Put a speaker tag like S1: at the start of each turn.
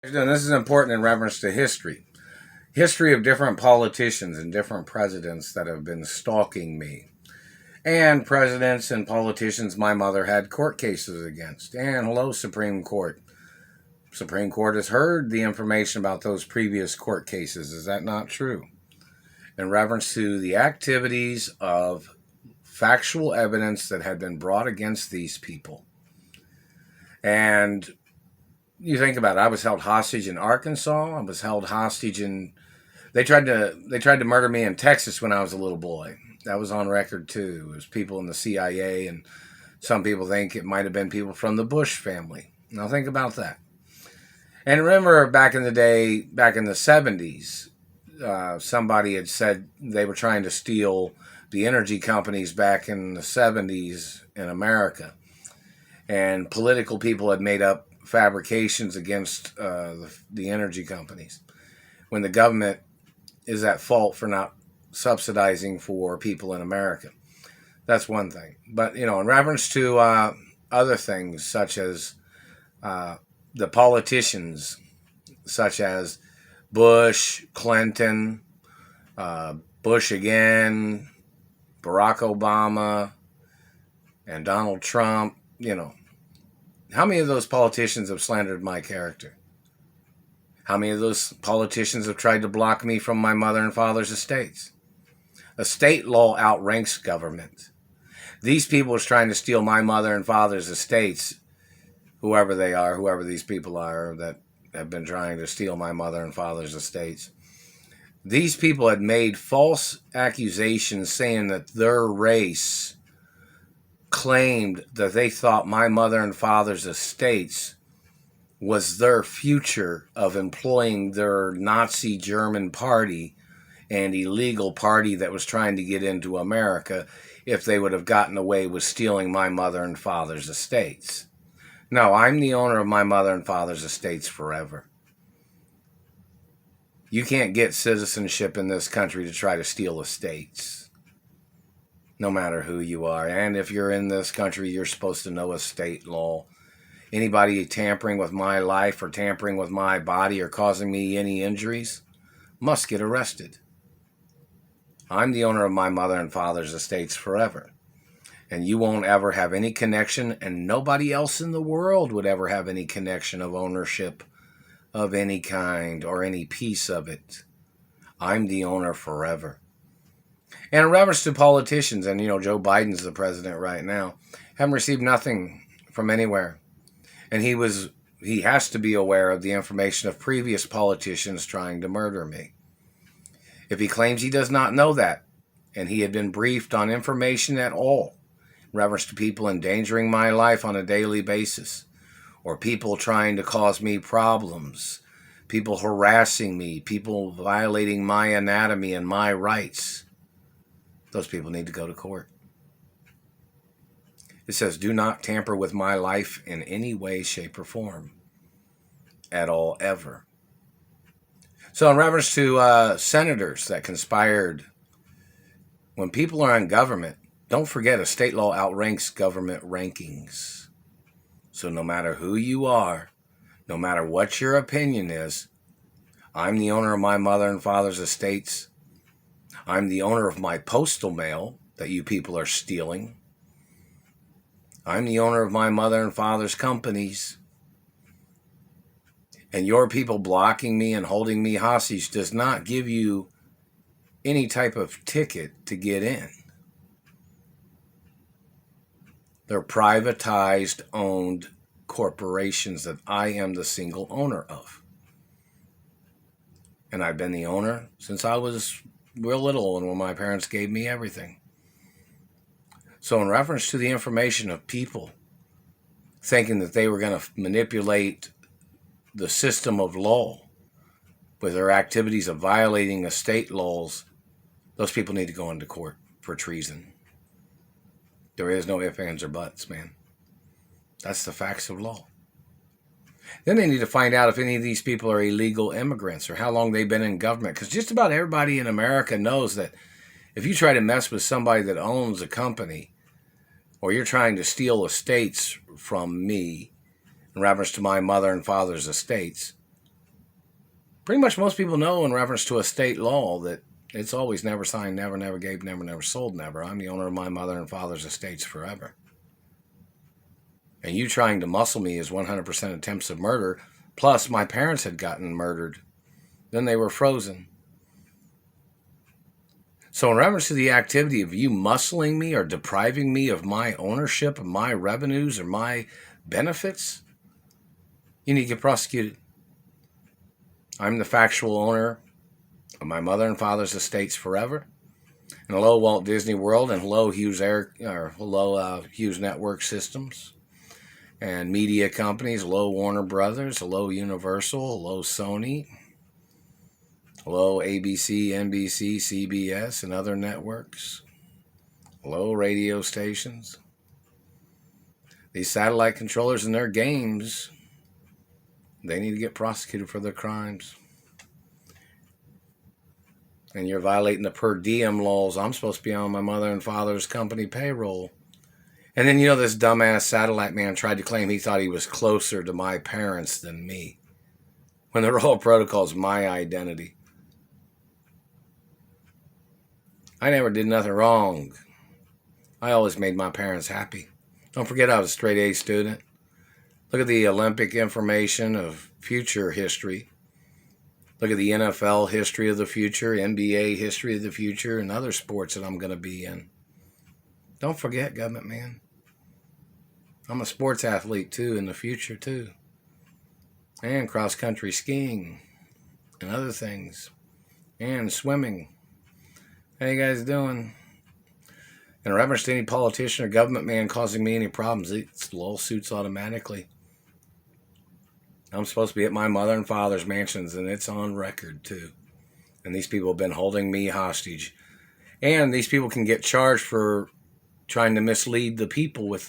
S1: And this is important in reference to history. History of different politicians and different presidents that have been stalking me. And presidents and politicians my mother had court cases against. And hello, Supreme Court. Supreme Court has heard the information about those previous court cases. Is that not true? In reference to the activities of factual evidence that had been brought against these people. And you think about it, I was held hostage in Arkansas. I was held hostage in they tried to murder me in Texas when I was a little boy. That was on record too. It was people in the CIA, and some people think it might have been people from the Bush family. Now think about that. And remember back in the day, back in the 70s, somebody had said they were trying to steal the energy companies back in the 70s in America. And political people had made up fabrications against the energy companies when the government is at fault for not subsidizing for people in America. That's one thing. But, in reference to other things such as the politicians, such as Bush, Clinton, Bush again, Barack Obama, and Donald Trump, how many of those politicians have slandered my character? How many of those politicians have tried to block me from my mother and father's estates? Estate law outranks government. These people are trying to steal my mother and father's estates, whoever they are, whoever these people are that have been trying to steal my mother and father's estates. These people had made false accusations saying that their race claimed that they thought my mother and father's estates was their future of employing their Nazi German party and illegal party that was trying to get into America if they would have gotten away with stealing my mother and father's estates. No, I'm the owner of my mother and father's estates forever. You can't get citizenship in this country to try to steal estates, no matter who you are. And if you're in this country, you're supposed to know estate law. Anybody tampering with my life or tampering with my body or causing me any injuries must get arrested. I'm the owner of my mother and father's estates forever. And you won't ever have any connection, and nobody else in the world would ever have any connection of ownership of any kind or any piece of it. I'm the owner forever. And in reference to politicians, and Joe Biden's the president right now, haven't received nothing from anywhere. And he has to be aware of the information of previous politicians trying to murder me. If he claims he does not know that, and he had been briefed on information at all, in reference to people endangering my life on a daily basis, or people trying to cause me problems, people harassing me, people violating my anatomy and my rights, those people need to go to court. It says, do not tamper with my life in any way, shape, or form. At all, ever. So in reference to senators that conspired, when people are in government, don't forget estate law outranks government rankings. So no matter who you are, no matter what your opinion is, I'm the owner of my mother and father's estates. I'm the owner of my postal mail that you people are stealing. I'm the owner of my mother and father's companies. And your people blocking me and holding me hostage does not give you any type of ticket to get in. They're privatized, owned corporations that I am the single owner of. And I've been the owner since I was real little and when my parents gave me everything. So in reference to the information of people thinking that they were going to manipulate the system of law with their activities of violating estate laws, those people need to go into court for treason. There is no ifs, ands, or buts, man. That's the facts of law. Then they need to find out if any of these people are illegal immigrants or how long they've been in government. Because just about everybody in America knows that if you try to mess with somebody that owns a company, or you're trying to steal estates from me in reference to my mother and father's estates, Pretty much most people know in reference to a state law that it's always never signed, never, never gave, never, never sold, never. I'm the owner of my mother and father's estates forever. And you trying to muscle me is 100% attempts of murder. Plus, my parents had gotten murdered. Then they were frozen. So in reference to the activity of you muscling me or depriving me of my ownership, of my revenues, or my benefits, you need to get prosecuted. I'm the factual owner of my mother and father's estates forever. And hello, Walt Disney World, and hello, Hughes Network Systems, and media companies. Hello, Warner Brothers. Hello, Universal. Hello, Sony. Hello, ABC, NBC, CBS, and other networks. Hello, radio stations. These satellite controllers and their games, they need to get prosecuted for their crimes. And you're violating the per diem laws. I'm supposed to be on my mother and father's company payroll. And then, this dumbass satellite man tried to claim he thought he was closer to my parents than me, when the Royal Protocol is my identity. I never did nothing wrong. I always made my parents happy. Don't forget I was a straight A student. Look at the Olympic information of future history. Look at the NFL history of the future, NBA history of the future, and other sports that I'm going to be in. Don't forget, government man. I'm a sports athlete, too, in the future, too. And cross-country skiing and other things. And swimming. How you guys doing? In reference to any politician or government man causing me any problems, it's lawsuits automatically. I'm supposed to be at my mother and father's mansions, and it's on record, too. And these people have been holding me hostage. And these people can get charged for trying to mislead the people with